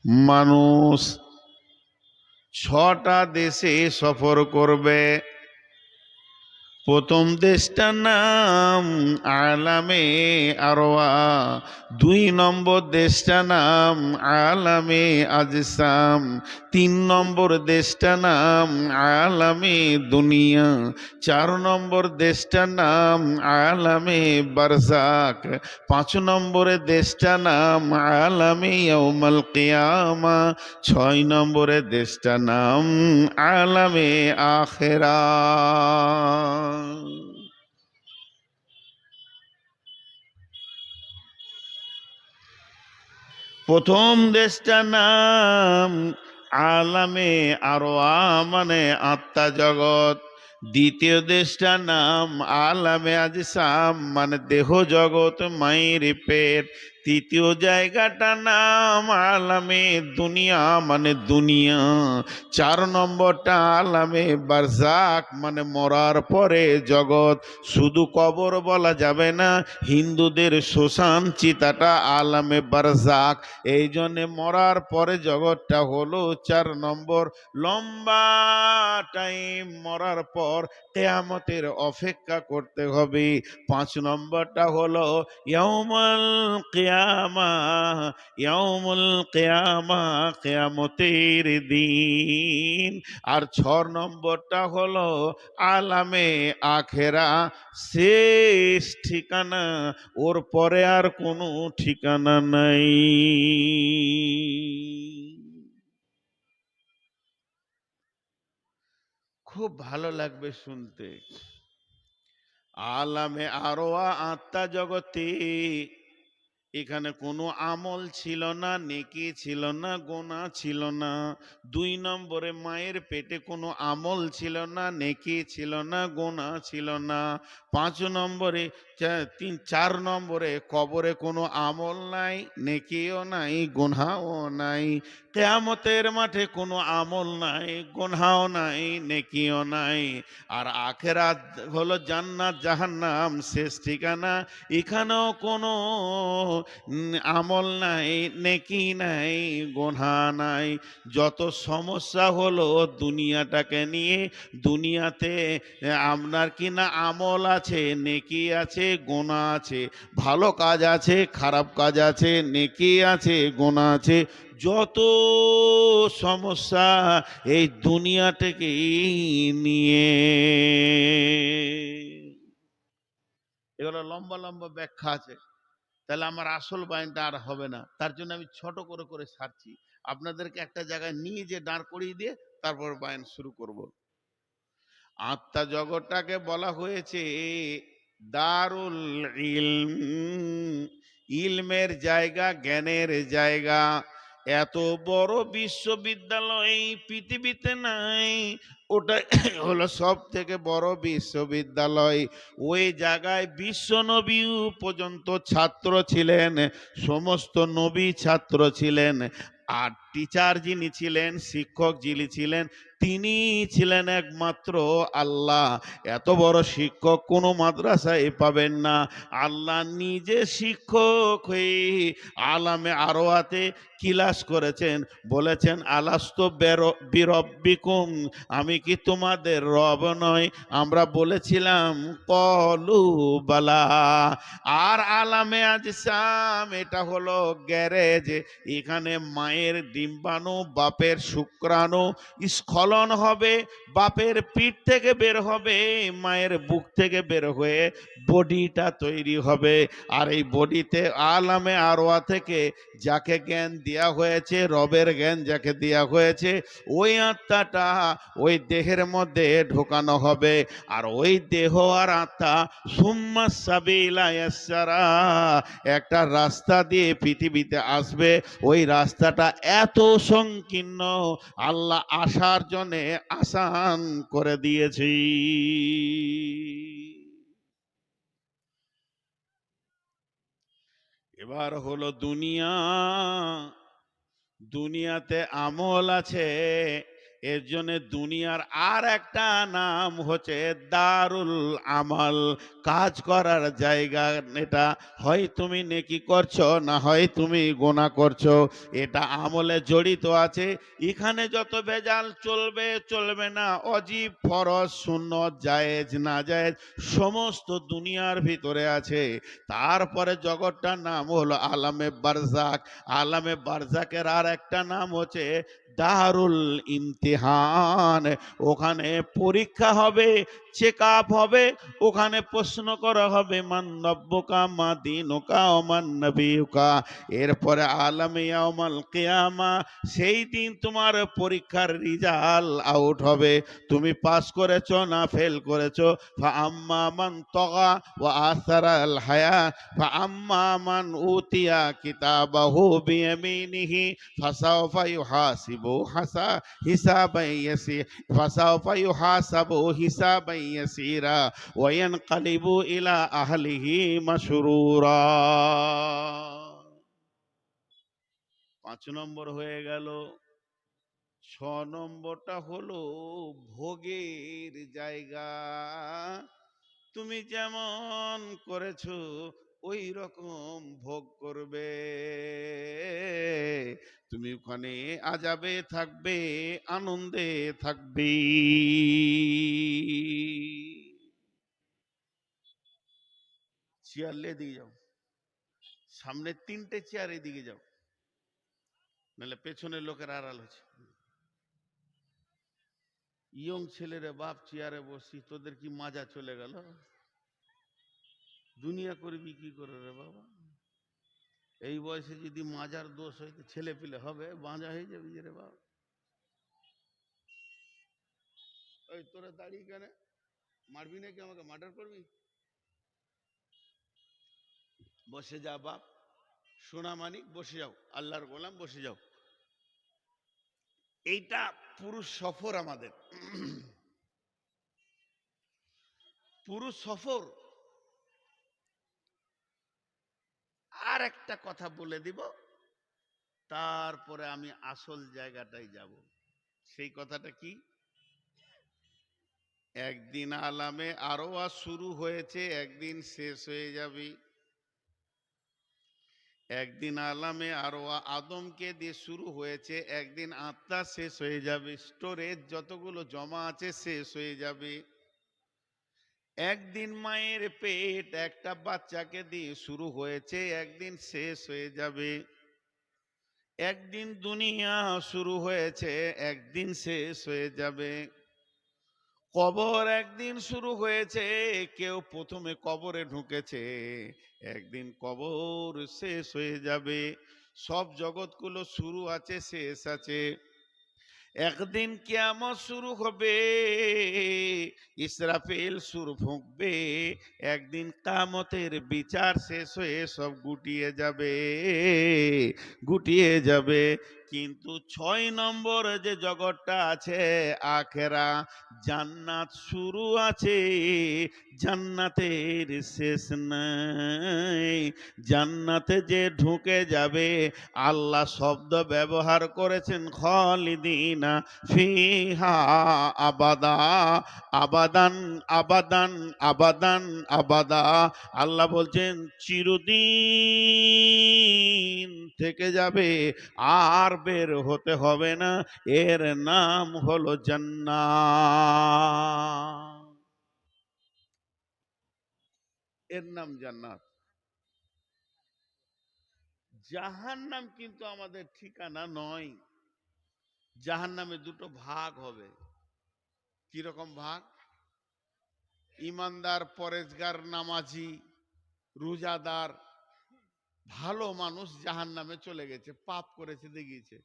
মানুষ 6টা দেশে সফর করবে। প্রথম দেশটার নাম আলামে আরওয়া, 2 নম্বর দেশটার নাম আলামে আজসাম, 3 নম্বর দেশটার নাম আলামে দুনিয়া, 4 নম্বর দেশটার নাম আলামে বারজাক, 5 নম্বরের দেশটার নাম আলামে ইয়াউমাল কিয়ামা, 6 নম্বরের দেশটার নাম আলামে আখেরা। প্রথম দেশটার নাম আলামে আরওয়া মানে আত্মা জগৎ, দ্বিতীয় দেশটার নাম আলামে আজসাম মানে দেহ জগৎ মায়ের পেট, তৃতীয় জায়গাটার নাম আলামে দুনিয়া মানে দুনিয়া, 4 নম্বরটা আলামে বারজাক মানে মরার পরে জগৎ। শুধু কবর বলা যাবে না, হিন্দুদের শ্মশান চিতাটা আলামে বারজাক। এই জন্যে মরার পরে জগৎটা হলো 4 নম্বর। লম্বা টাইম মরার পর কিয়ামতের অপেক্ষা করতে হবে। 5 নম্বরটা হলো ইয়াউমুল কিয়ামা, ইয়াউমুল কিয়ামা কিয়ামতের দিন। আর 6 নম্বরটা হলো আলামে আখেরা, শেষ ঠিকানা, ওর পরে আর কোনো ঠিকানা নাই। খুব ভালো লাগবে শুনতে। আলামে আরওয়া আত্মা জগতে এখানে কোনো আমল ছিল না, নেকি ছিল না, গোনা ছিল না। 2 নম্বরে মায়ের পেটে কোনো আমল ছিল না, নেকি ছিল না, গোনা ছিল না। 5 নম্বরে 4 নম্বরে কবরে কোনো আমল নাই, নেকিও নাই, গোনাও নাই। কিয়ামতের মাঠে কোনো আমল নাই, গোনাও নাই, নেকিও নাই। আর আখেরাত হলো জান্নাত জাহান্নাম, শেষ ঠিকানা। এখানেও কোনো আমল নাই, নেকি নাই, গোনা নাই। যত সমস্যা হলো দুনিয়াটাকে নিয়ে, দুনিয়াতে আপনার কিনা আমল আছে, নেকি আছে, গোনা আছে, ভালো কাজ আছে, খারাপ কাজ আছে, নেকি আছে, গোনা আছে। যত সমস্যা এই দুনিয়াটাকে নিয়ে। এগুলো লম্বা লম্বা ব্যাখ্যা আছে, তাহলে আমার আসল বায়ানটা আর হবে না। তার জন্য আমি ছোট করে করে সারছি, আপনাদেরকে একটা জায়গায় নিয়ে যে দাঁড় করিয়ে দিয়ে তারপর বায়ান শুরু করব। আত্মা জগৎটাকে বলা হয়েছে দারুল ইলম, ইলমের জায়গা, জ্ঞানের জায়গা। এত বড় বিশ্ববিদ্যালয় পৃথিবীতে নাই, ওটা হলো সব থেকে বড় বিশ্ববিদ্যালয়। ওই জায়গায় বিশ্ব নবী পর্যন্ত ছাত্র ছিলেন, সমস্ত নবী ছাত্র ছিলেন। আর টিচার যিনি ছিলেন, শিক্ষক যিনি ছিলেন, তিনি ছিলেন একমাত্র আল্লাহ। এত বড় শিক্ষক কোনো মাদ্রাসায় পাবেন না। আল্লাহ নিজে শিক্ষক হয়ে আলামে আরওয়াতে ক্লাস করেছেন, বলেছেন আলাস্তু বিরব্বিকুম, আমি কি তোমাদের রব নয়? আমরা বলেছিলাম কলু বালা। আর আলামে আজসাম এটা হলো গ্যারেজ, এখানে মায়ের ডিম্বাণু, বাপের শুক্রাণু স্খলন হবে, বাপের পিঠ থেকে বের হবে, মায়ের বুক থেকে বের হয়ে বডিটা তৈরি হবে। আর এই বডিতে আলামে আরওয়া থেকে যাকে জ্ঞান দেয়া হয়েছে, রবের জ্ঞান যাকে দেয়া হয়েছে, ওই আত্মাটা ওই দেহের মধ্যে ঢোকানো হবে। আর ওই দেহ আর আত্মা সুম্মা সাবিলা ইয়াসসারা, একটা রাস্তা দিয়ে পৃথিবীতে আসবে। ওই রাস্তাটা এত সংকীর্ণ, আল্লাহ আসার জন্য আসান করে দিয়েছি। এবার হলো দুনিয়া। দুনিয়াতে আমল আছে, এর জন্য দুনিয়ার আর একটা নাম হচ্ছে দারুল আমাল, কাজ করার জায়গা। এটা হয় তুমি নেকি করছো, না হয় তুমি গুনাহ করছো, এটা আমলে জড়িত আছে। এখানে যত ভেজাল চলবে চলবে না, অজীব ফরজ সুন্নত জায়েজ না জায়েজ সমস্ত দুনিয়ার ভিতরে আছে। তারপরে জগৎটার নাম হলো আলামে বারজাক। আলামে বারজাকের আর একটা নাম হচ্ছে দারুল ইমতিহান। ওখানে পরীক্ষা হবে, চেক আপ হবে, ওখানে প্রশ্ন করা হবে মান রব্বুকা মা দীনুকা ওয়া মান নবিয়ুকা। এরপরে আলামে ইয়াউমাল কিয়ামা, সেই দিন তোমার পরীক্ষার রেজাল্ট আউট হবে, তুমি পাস করেছো না ফেল করেছো। ফা আম্মা মান তাগা ওয়া আসারাল হায়া, ফা আম্মা মান উতিয়া কিতাবাহু বিয়ামিনিহি ফাসাউফা ইউহাসিবু হিসাবান ইয়াসির, ফাসাউফা ইউহাসাবু হিসাবান ইয়াসিরা ওয়া ইয়ানকালিবু ইলা আহলিহি মাসরুরা। 5 নম্বর হয়ে গেল। 6 নম্বরটা হলো ভোগের জায়গা। তুমি যেমন করেছো ওই রকম ভোগ করবে। তুমি ওখানে আযাবে থাকবে, আনন্দে থাকবে। চেয়ার লে দিয়ে যাও, সামনে 3টে চেয়ার এদিকে যাও, নাহলে পেছনের লোকের আড়াল হচ্ছে। ইয়ং ছেলেরে বাপ চেয়ারে বসি, তোদের কি মাজা চলে গেল? দুনিয়া করবি কি করে রে বাবা? এই বয়সে যদি মাজার দোষ হয় তো ছেলে পেলে হবে, বাঁজা হয়ে যাবে যে রে বাবা। ওই তোরা দাঁড়িয়ে কেন? মারবি নাকি আমাকে? মার্ডার করবি? বসে যা বাপ, সোনা মানিক বসে যাও, আল্লাহর গোলাম বসে যাও। এইটা পুরুষ সফর আমাদের, পুরুষ সফর। আর একটা কথা বলে দিব, তারপরে আমি আসল জায়গাটায় যাব। সেই কথাটা কি? একদিন আলামে আরওয়া শুরু হয়েছে, একদিন শেষ হয়ে যাবে। একদিন আলামে আরওয়া আদমকে দিয়ে শুরু হয়েছে, একদিন আত্মা শেষ হয়ে যাবে, স্টোরেজ যতগুলো জমা আছে শেষ হয়ে যাবে। একদিন মায়ের পেট একটা বাচ্চাকে দিয়ে শুরু হয়েছে, একদিন শেষ হয়ে যাবে। একদিন দুনিয়া শুরু হয়েছে, একদিন শেষ হয়ে যাবে। কবর একদিন শুরু হয়েছে, কেউ প্রথমে কবরে ঢুকেছে, একদিন কবর শেষ হয়ে যাবে। সব জগৎগুলো শুরু আছে, শেষ আছে। একদিন কিয়ামত শুরু হবে, ইসরাফিল সুর ফুঁকবে, একদিন কিয়ামতের বিচার শেষ হয়ে সব গুটিয়ে যাবে, গুটিয়ে যাবে। কিন্তু 6 নম্বর যে জগৎটা আছে আখেরা, জান্নাত শুরু আছে, জান্নাতের শেষ নাই। জান্নাতে যে ঢুকে যাবে, আল্লাহ শব্দ ব্যবহার করেছেন খালিদিনা ফিহা আবাদা, আবাদান আবাদান আবাদান আবাদা। আল্লাহ বলছেন চিরদিন থেকে যাবে, আর বের হতে হবে না। এর নাম হলো জান্নাত, এর নাম জান্নাত। জাহান্নাম কিন্তু আমাদের ঠিকানা নয়। জাহান্নামে দুটো ভাগ হবে। কিরকম ভাগ? ইমানদার, পরেজগার, নামাজি, রোজাদার, ভালো মানুষ জাহান্নামে চলে গেছে, পাপ করেছে দেখিয়েছে।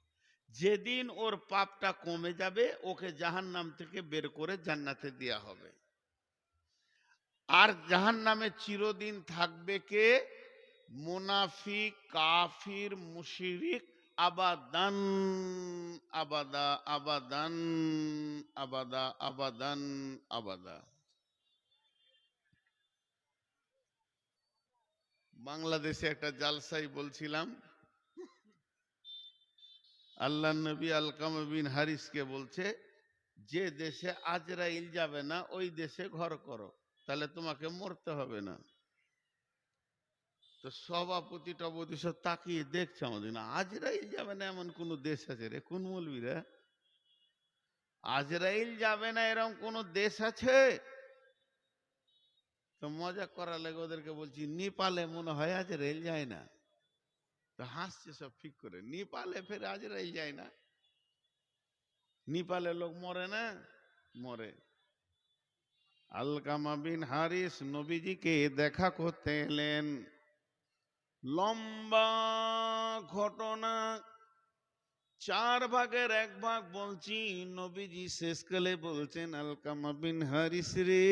যেদিন ওর পাপটা কমে যাবে, ওকে জাহান্নাম থেকে বের করে জান্নাতে দেয়া হবে। আর জাহান্নামে চিরদিন থাকবে কে? মুনাফিক, কাফির, মুশরিক, আবাদান আবাদা, আবাদান আবাদা, আবাদান আবাদা। বাংলাদেশে একটা জালসাই বলছিলাম, আল্লাহ নবী আলকামা বিন হারিসকে বলছে, যে দেশে আজরাইল যাবে না ওই দেশে ঘর করো, তাহলে তোমাকে মরতে হবে না। তো সভাপতি টপতি সব তাকিয়ে দেখছে আমাদের, না আজরাইল যাবে না এমন কোন দেশ আছে রে? কোন মৌলবীরা? আজরাইল যাবে না এরকম কোন দেশ আছে? তো মজা করার লেগে ওদেরকে বলছি, নেপালে মনে হয় আজরাইল যায় না। তো হাসছে সব ঠিক করে, নেপালে ফের আজরাইল যায় না? নেপালে লোক মরে না? মরে। আলকামা বিন হারিস নবীজিকে দেখা করতে এলেন। লম্বা ঘটনা, 4 ভাগের 1 ভাগ বলছি। নবীজি শেষকালে বলছেন, আলকামা বিন হারিস রে,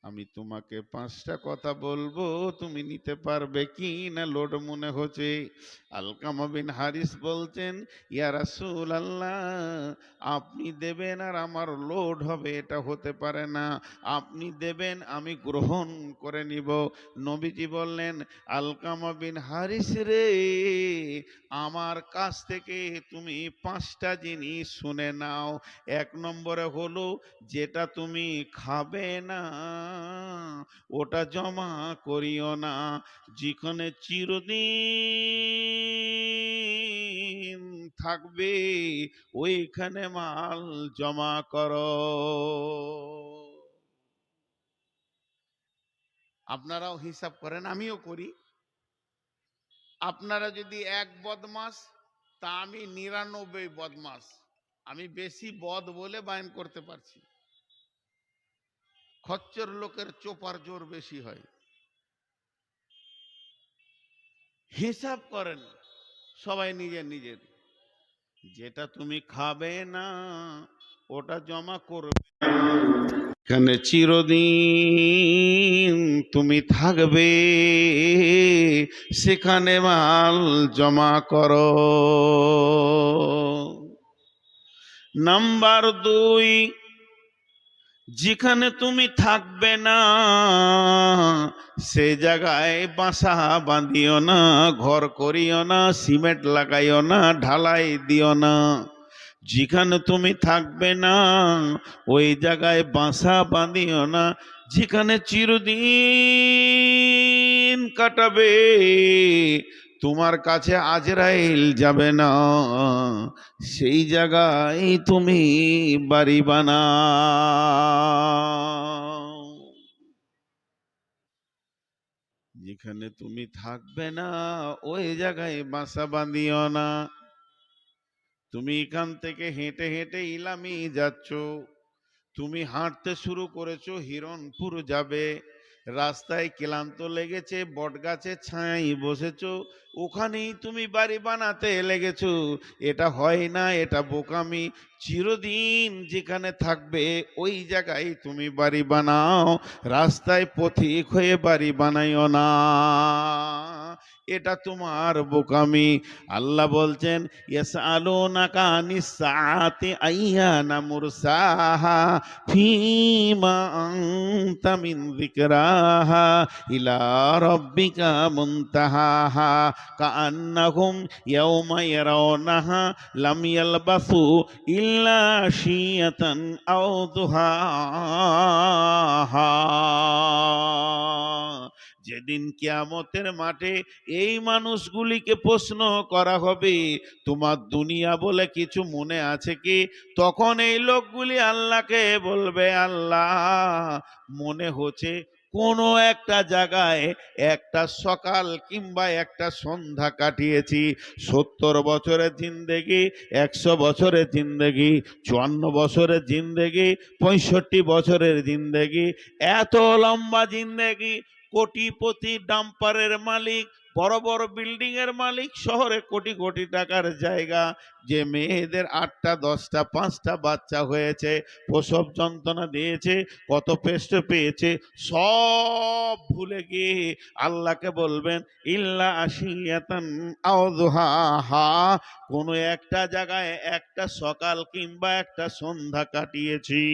আমি তোমাকে 5টা কথা বলবো, তুমি নিতে পারবে কি না লোড মনে হচ্ছে? আলকামা বিন হারিস বলছেন, ইয়া রাসূলুল্লাহ, আপনি দেবেন আর আমার লোড হবে, এটা হতে পারে না। আপনি দেবেন, আমি গ্রহণ করে নিব। নবীজি বললেন, আলকামা বিন হারিস রে, আমার কাছ থেকে তুমি 5টা জিনিস শুনে নাও। 1 নম্বরে হলো, যেটা তুমি খাবে না ওটা জমা করিও না, যেখানে চিরদিন থাকবে ওইখানে মাল জমা করো। আপনারাও হিসাব করেন, আমিও করি। আপনারা যদি 1 বদমাস, তা আমি 99 বদমাস। আমি বেশি বদ বলে বায়ন করতে পারছি। খচ্চর লোকের চোপার জোর বেশি হয়। হিসাব করেন সবাই নিজের নিজের। যেটা তুমি খাবে না ওটা জমা করবে, এখানে চিরদিন তুমি থাকবে, সেখানে মাল জমা করো। নাম্বার 2, যেখানে তুমি থাকবে না সে জায়গায় বাসা বাঁধিও না, ঘর করিও না, সিমেন্ট লাগাইও না, ঢালাই দিও না। যেখানে তুমি থাকবে না ওই জায়গায় বাসা বাঁধিও না। যেখানে চিরদিন কাটাবে, তোমার কাছে আজরাইল যাবে না, সেই জায়গায় তুমি বাড়ি বানাও। যেখানে তুমি থাকবে না ওই জায়গায় বাসা বাঁধিও না। তুমি এখান থেকে হেঁটে হেঁটে ইলামি যাচ্ছ, তুমি হাঁটতে শুরু করেছো হিরণপুর যাবে, রাস্তায় ক্লান্ত লেগেছে, বটগাছের ছায়ায় বসেছো, ওখানেই তুমি বাড়ি বানাতে লেগেছো। এটা হয় না, এটা বোকামি। চিরদিন যেখানে থাকবে ওই জায়গায় তুমি বাড়ি বানাও, রাস্তায় পথিক হয়ে বাড়ি বানাইও না, এটা তোমার বোকামি। আল্লাহ বলছেন, ইয়াসআলুনাকা আনিস সাআতি আইয়ানা মুরসাহা ফীমা আনতা মিন যিকরাহা ইলা রাব্বিকা মুনতাহাহা কাআন্নাহুম ইয়াওমা ইয়ারাউনাহা লাম ইয়ালবাসু ইল্লা আশিয়াতান আও দুহাহা। যেদিন কিয়ামতের মাঠে এই মানুষগুলিকে প্রশ্ন করা হবে, তোমার দুনিয়া বলে কিছু মনে আছে কি? তখন এই লোকগুলি আল্লাহকে বলবে, আল্লাহ মনে হচ্ছে কোনো একটা জায়গায় একটা সকাল কিংবা একটা সন্ধ্যা কাটিয়েছি। 70 বছরের জিন্দেগি, 100 বছরের জিন্দেগি, 54 বছরের জিন্দেগি, 65 বছরের জিন্দেগি, এত লম্বা জিন্দেগি। কোটিপতি, ডাম্পারের মালিক, বড় বড় বিল্ডিং এর মালিক, শহরে কোটি কোটি টাকার জায়গা, যে মেয়েদের 8টা 10টা 5টা বাচ্চা হয়েছে, প্রসব যন্ত্রণা দিয়েছে, কত পেস্ট পেয়েছে, সব ভুলে গিয়ে আল্লাহকে বলবেন, ইল্লা আশিয়াতান আও দুহাহা, কোনো একটা জায়গায় একটা সকাল কিংবা একটা সন্ধ্যা কাটিয়েছি।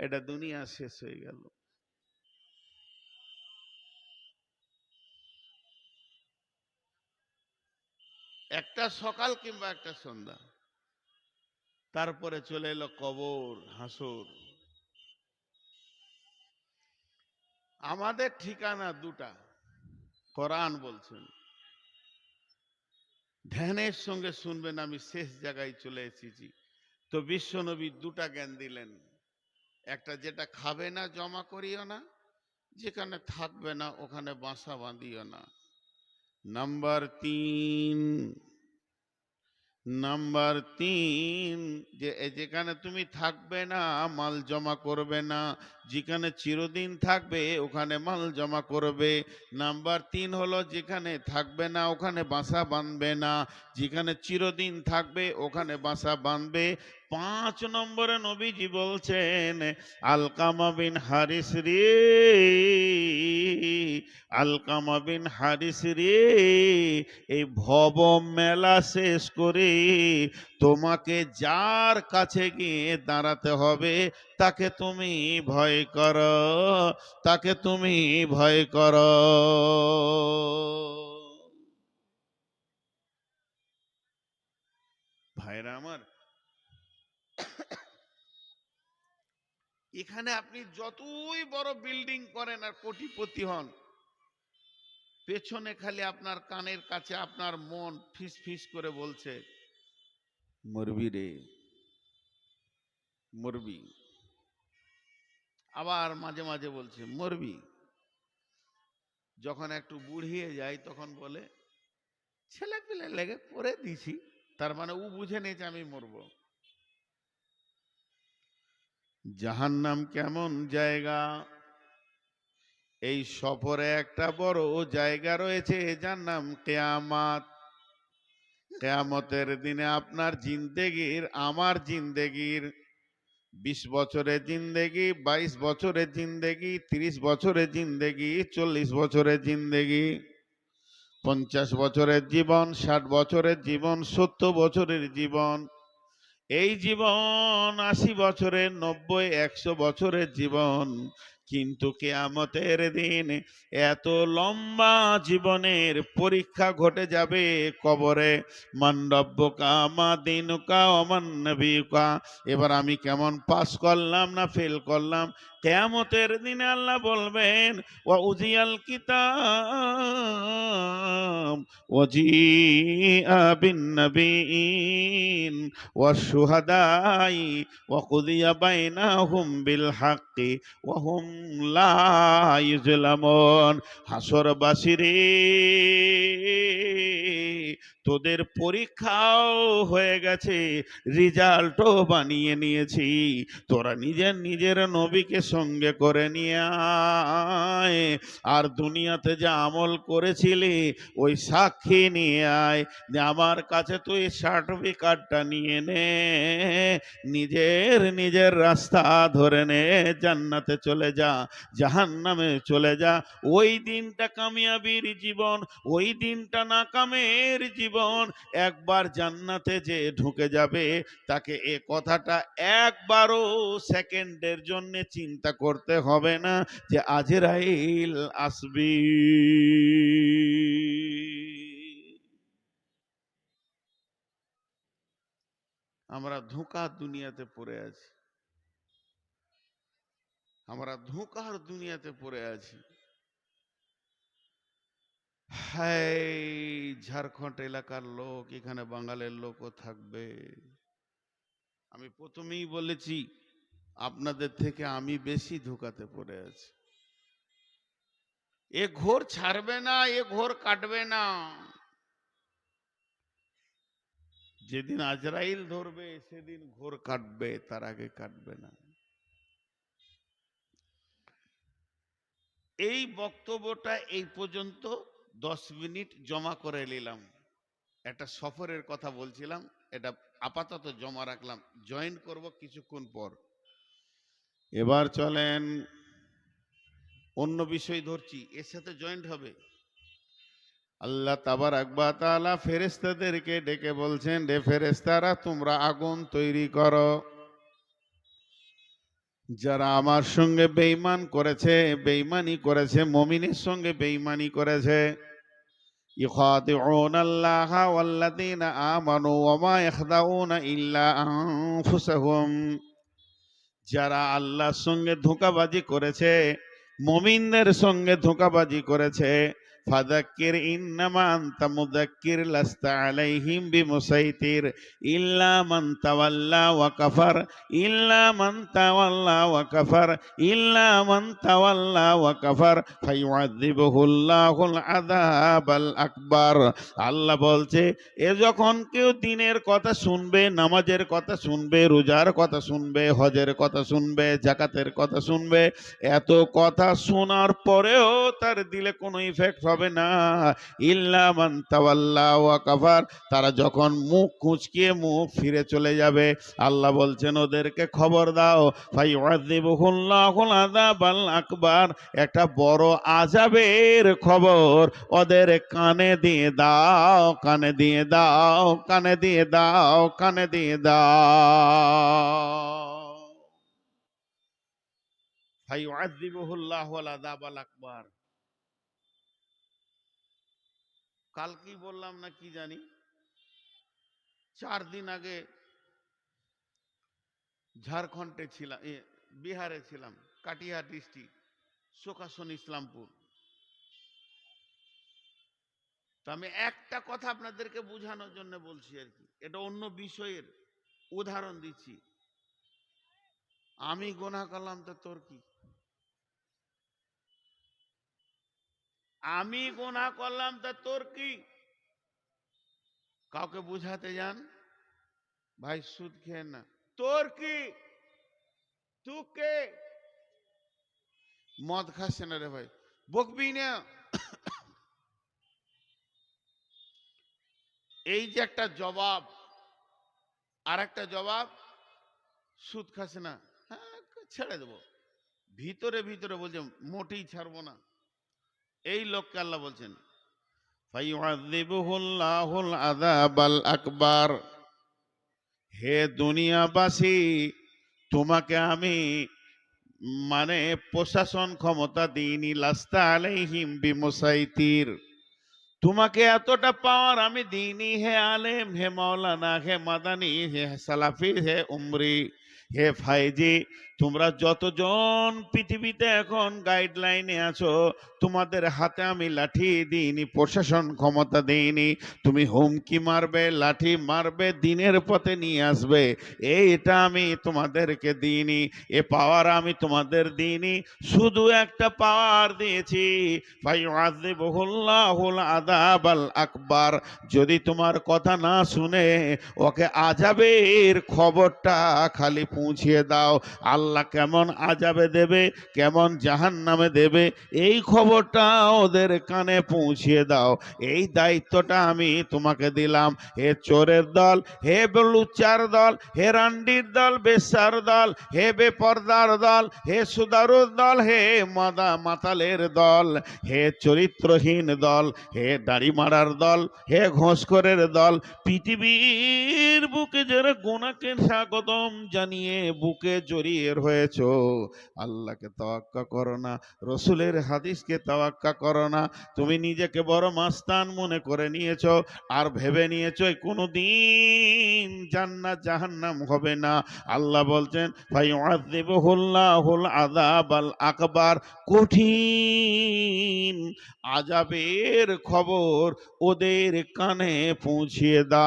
এটা দুনিয়া শেষ হয়ে গেল। একটা সকাল কিংবা একটা সন্ধ্যা, তারপরে চলে এলো কবর, হাসর। আমাদের ঠিকানা দুটা, কোরআন বলছেন। ধ্যানের সঙ্গে শুনবেন, আমি শেষ জায়গায় চলে এসেছি। তো বিশ্বনবী দুটা জ্ঞান দিলেন। একটা, যেটা খাবে না জমা করিও না, যেখানে থাকবে না ওখানে বাসা বাঁধিও না। নাম্বার 3, নাম্বার 3, যে যেখানে তুমি থাকবে না মাল জমা করবে না, যেখানে চিরদিন থাকবে ওখানে মাল জমা করবে। নাম্বার 3 হলো, যেখানে থাকবে না ওখানে বাসা বাঁধবে না, যেখানে চিরদিন থাকবে ওখানে বাসা বাঁধবে। 5 নম্বরে নবীজি বলছেন, আলকামা বিন হারিস রে, আলকামা বিন হারিস রে, এই ভব মেলা শেষ করে তোমাকে যার কাছে গিয়ে দাঁড়াতে হবে তাকে তুমি ভয় করো, তাকে তুমি ভয় করো। ভাইরা আমার, এখানে আপনি যতই বড় বিল্ডিং করেন আর কোটিপতি হন, পেছনে খালি আপনার কানের কাছে আপনার মন ফিস ফিস করে বলছে, মরবি রে, মরবি। আবার মাঝে মাঝে বলছে মরবি। যখন একটু বুড়িয়ে যায় তখন বলে, ছেলে পিলে লেগে করে দিছি, তার মানে ও বুঝে নিয়েছে আমি মরব। জাহান্নাম কেমন জায়গা, এই সফরে একটা বড় জায়গা রয়েছে যার নাম কিয়ামত। কিয়ামতের দিনে আপনার জিন্দেগির, আমার জিন্দেগির 20 বছরের জিন্দেগি, 22 বছরের জিন্দেগি, 30 বছরের জিন্দেগি, 40 বছরের জিন্দেগি, 50 বছরের জীবন, 60 বছরের জীবন, 70 বছরের জীবন, এই জীবন 80 বছরের, 90, 100 বছরের জীবন। কিন্তু কিয়ামতের দিন এত লম্বা জীবনের পরীক্ষা ঘটে যাবে কবরে। মান রব্বুকা মা দীনুকা ওয়া মান নবিয়ুকা, এবার আমি কেমন পাস করলাম না ফেল করলাম। কিয়ামতের দিনে আল্লাহ বলবেন, ওয়া উজিয়াল কিতাব ওয়াজিআ বিন নবিয়িন ওয়াশ-শুহাদাই ওয়াকুদিয়া বাইনাহুম বিল হাক্কি ওয়া হুম লা ইউযলামুন। হাসরবাসীরে, তোদের পরীক্ষাও হয়ে গেছে, রেজাল্টও বানিয়ে নিয়েছি, তোরা নিজের নিজের নবীকে সঙ্গে করে নিয়ে আয়, আর দুনিয়াতে যা আমল করেছিলি ওই সাক্ষী নিয়ে আয়, যে আমার কাছে তুই সার্টিফিকেটটা নিয়ে নে, নিজের নিজের রাস্তা ধরে নে, জান্নাতে চলে যা, জাহান্নামে চলে যা। ওই দিনটা কামিয়াবির জীবন, ওই দিনটা নাকামের জীবন। একবার জান্নাতে যে ঢুকে যাবে তাকে এ কথাটা একবারও সেকেন্ডের জন্য চিন্তা করতে হবে না যে আজরাইল আসবি। আমরা ধোঁকার দুনিয়াতে পড়ে আছি, আমরা ধোঁকার দুনিয়াতে পড়ে আছি। হাই, ঝাড়খণ্ড এলাকার লোক, এখানে বাঙালির লোকও থাকবে। আমি প্রথমেই বলেছি, আপনাদের থেকে আমি বেশি ধোঁকাতে পড়ে আছি। এ ঘোর ছাড়বে না, এ ঘোর কাটবে না। যেদিন আজরাইল ধরবে সেদিন ঘোর কাটবে, তার আগে কাটবে না। এই বক্তব্যটা এই পর্যন্ত 10 মিনিট জমা করে নিলাম। একটা সফরের কথা বলছিলাম, এটা আপাতত জমা রাখলাম, জয়েন করব কিছুক্ষণ পর। এবার চলেন অন্য বিষয় ধরছি, এর সাথে জয়েন্ট হবে। আল্লাহ তাবারাক ওয়া তাআলা ফেরেশতাদেরকে ডেকে বলছেন, রে ফেরেশতারা, তোমরা আগুন তৈরি করো। যারা আমার সঙ্গে বেঈমান করেছে, বেঈমানি করেছে, মুমিনের সঙ্গে বেঈমানি করেছে, ইখাদিউনাল্লাহা ওয়াল্লাযীনা আমানু ওয়া মা ইয়াখদাউনা ইল্লা আনফুসাহুম। যারা আল্লাহর সঙ্গে ধোঁকাবাজি করেছে, মুমিনদের সঙ্গে ধোঁকাবাজি করেছে, ফাযাক্কির ইন্নামা আনতা মুযাক্কির লাস্তা আলাইহিম বিমুসাইতির ইল্লা মান তাওয়াল্লা ওয়া কাফার ইল্লা মান তাওয়াল্লা ওয়া কাফার ইল্লা মান তাওয়াল্লা ওয়া কাফার ফায়ুআযিবুহুল্লাহুল আযাবাল আকবার। আল্লাহ বলছে, এ যখন কেউ দিনের কথা শুনবে, নামাজের কথা শুনবে, রোজার কথা শুনবে, হজের কথা শুনবে, জাকাতের কথা শুনবে, এত কথা শোনার পরেও তার দিলে কোনো ইফেক্ট হবে না, ইল্লা মান তাওয়াল্লা ওয়া কাফার, তারা যখন মুখ কুঁচকিয়ে মুখ ফিরে চলে যাবে, আল্লাহ বলছেন ওদেরকে খবর দাও, ফায়ুআযিবুহুল্লাহুল আযাবাল আকবার, একটা বড় আযাবের খবর ওদের কানে দিয়ে দাও, কানে দিয়ে দাও, কানে দিয়ে দাও, কানে দিয়ে দাও। ফায়ুআযিবুহুল্লাহুল আযাবাল আকবার। কাল কি বললাম না কি জানি, 4 দিন আগে ঝাড়খণ্ডে ছিলাম, বিহারে ছিলাম, কাটিহার ডিস্ট্রিক্ট, শোকাসন ইসলামপুর। তো আমি একটা কথা আপনাদেরকে বোঝানোর জন্য বলছি আর কি, এটা অন্য বিষয়ের উদাহরণ দিচ্ছি। আমি গোনা করলাম তো তোর কি? আমি গোনা করলাম তা তোর কি? কাউকে বুঝাতে যান, ভাই সুদ খেয়ে না, তোর কি? তুই কে? মদ খাচ্ছে না রে ভাই, বকবি না। এই যে একটা জবাব, আর একটা জবাব, সুদ খাচ্ছে না, হ্যাঁ ছেড়ে দেবো, ভিতরে ভিতরে বলছে মোটেই ছাড়বো না। এই লোককে আল্লাহ বলছেন ফায়ুআযিবুহুল্লাহুল আযাবাল আকবার। হে দুনিয়াবাসী, তোমাকে আমি মানে প্রশাসন ক্ষমতা দিইনি, লাস্তা আলাইহিম বিমুসাইতির, তোমাকে এতটা পাওয়ার আমি দিইনি, হে আলেম, হে মাওলানা, হে মাদানি, হে সালাফি, হে উমরি, হে ফাইজি, তোমরা যতজন পৃথিবীতে এখন গাইডলাইনে আছো, তোমাদের হাতে আমি লাঠি দিইনি, প্রশাসন ক্ষমতা দিইনি। তুমি হুমকি মারবে, লাঠি মারবে, দিনের পথে নিয়ে আসবে, এইটা আমি তোমাদেরকে দিইনি, এ পাওয়ার আমি তোমাদের দিইনি। শুধু একটা পাওয়ার দিয়েছি, ফায়ুআযিবুহুল্লাহুল আযাবাল আকবার। যদি তোমার কথা না শুনে ওকে আযাবের খবরটা খালি পৌঁছিয়ে দাও, আল্লাহ কেমন আযাবে দেবে, কেমন জাহান্নামে দেবে, এই খবরটা ওদের কানে পৌঁছিয়ে দাও। এই দায়িত্বটা আমি তোমাকে দিলাম। হে চোরের দল, হে লুচ্চার দল, হে রান্ডির দল, বেশ্যার দল, হে বেপরদার দল, হে সুদারুর দল, হে মাতালের দল, হে চরিত্রহীন দল, হে দাড়ি মারার দল, হে ঘোষখোরের দল, পৃথিবীর বুকে যারা গোনাকে স্বাগতম জানিয়ে বুকে জড়িয়ে রয়েছ, আল্লাহকে তাওয়াক্কা করো না, রসুলের হাদিসকে তাওয়াক্কা করো না, তুমি নিজেকে বড় মাস্তান মনে করে নিয়েছো, আর ভেবে নিয়েছো কোনোদিন জান্নাত জাহান্নাম হবে না। আল্লাহ বলছেন ফায়ুআযিবুহুল্লাহুল আযাবাল আকবার, কঠিন আযাবের খবর ওদের কানে পৌঁছিয়ে দাও।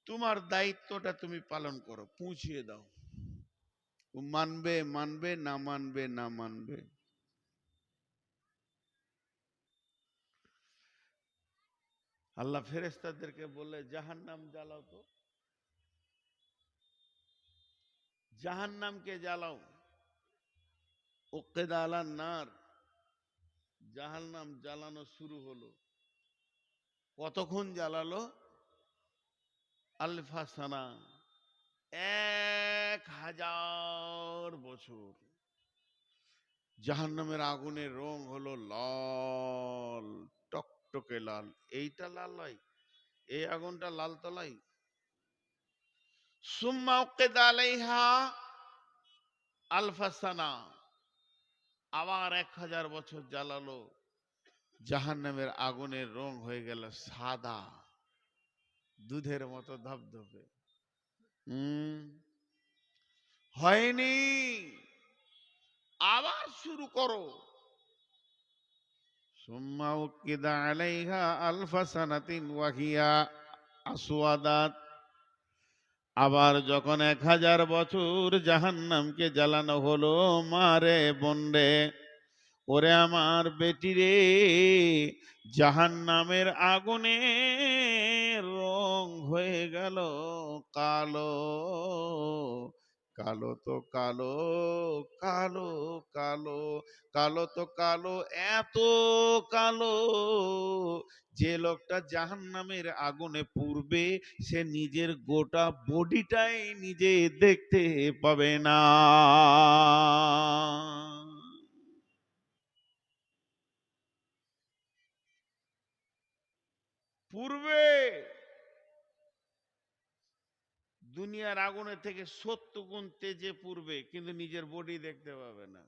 তোমার দায়িত্বটা তুমি পালন করো, পৌঁছিয়ে দাও। মানবে মানবে, না মানবে না মানবে। আল্লাহ ফেরেশতাদেরকে বললে জাহান্নাম জ্বালাও, তো জাহান্নামকে জ্বালাও। উকিদা আলান নার, জাহান্নাম জ্বালানো শুরু হলো। কতক্ষণ জ্বালালো? আলফা সানা, 1000 বছর। জাহান্নামের আগুনের রং হলো লাল, টকটকে লাল। এইটা লাল নয়, এই আগুনটা লাল তলাই। সুম্মা উকিদা আলাইহা আলফা সানা, আবার 1000 বছর জ্বালালো, জাহান্নামের আগুনের রং হয়ে গেল সাদা, দুধের মতো ধবধবে। হয়নি, আবার শুরু করো। সুম্মা উকিদা আলাইহা আলফা সানাতিন ওয়া হিয়া আসওয়াদাত। আবার যখন 1000 বছর জাহান্নামকে জ্বালানো হলো, মারে বন্ডে, ওরে আমার বেটি রে, জাহান্নামের আগুনে রং হয়ে গেল কালো, কালো তো কালো, কালো কালো, কালো তো কালো, এত কালো যে লোকটা জাহান্নামের আগুনে পুড়বে সে নিজের গোটা বডিটাই নিজে দেখতে পাবে না। পূর্বে দুনিয়ার আগুনের থেকে 70 গুণ তেজে পূর্বে, কিন্তু নিজের বডি দেখতে পাবে না।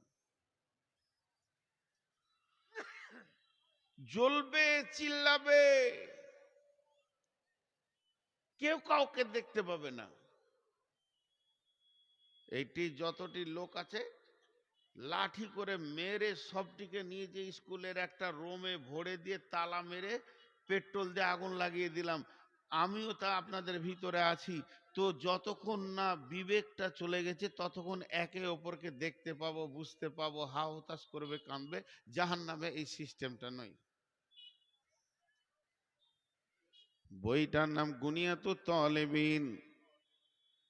জ্বলবে, চিল্লাবে, কেউ কাউকে দেখতে পাবে না। এইটি যতটি লোক আছে লাঠি করে মেরে সবটিকে নিয়ে যে স্কুলের একটা রোমে ভরে দিয়ে তালা মেরে পেট্রোল দিয়ে আগুন লাগিয়ে দিলাম। আমিও তা আপনাদের ভিতরে আছি। তো যতক্ষণ না বিবেকটা চলে গেছে ততক্ষণ একে অপরকে দেখতে পাবো, বুঝতে পাবো, হা হুতাশ করবে, কাঁদবে। জাহান্নামে এই সিস্টেমটা নয়। বইটার নাম গুনিয়াতুত তালেবিন,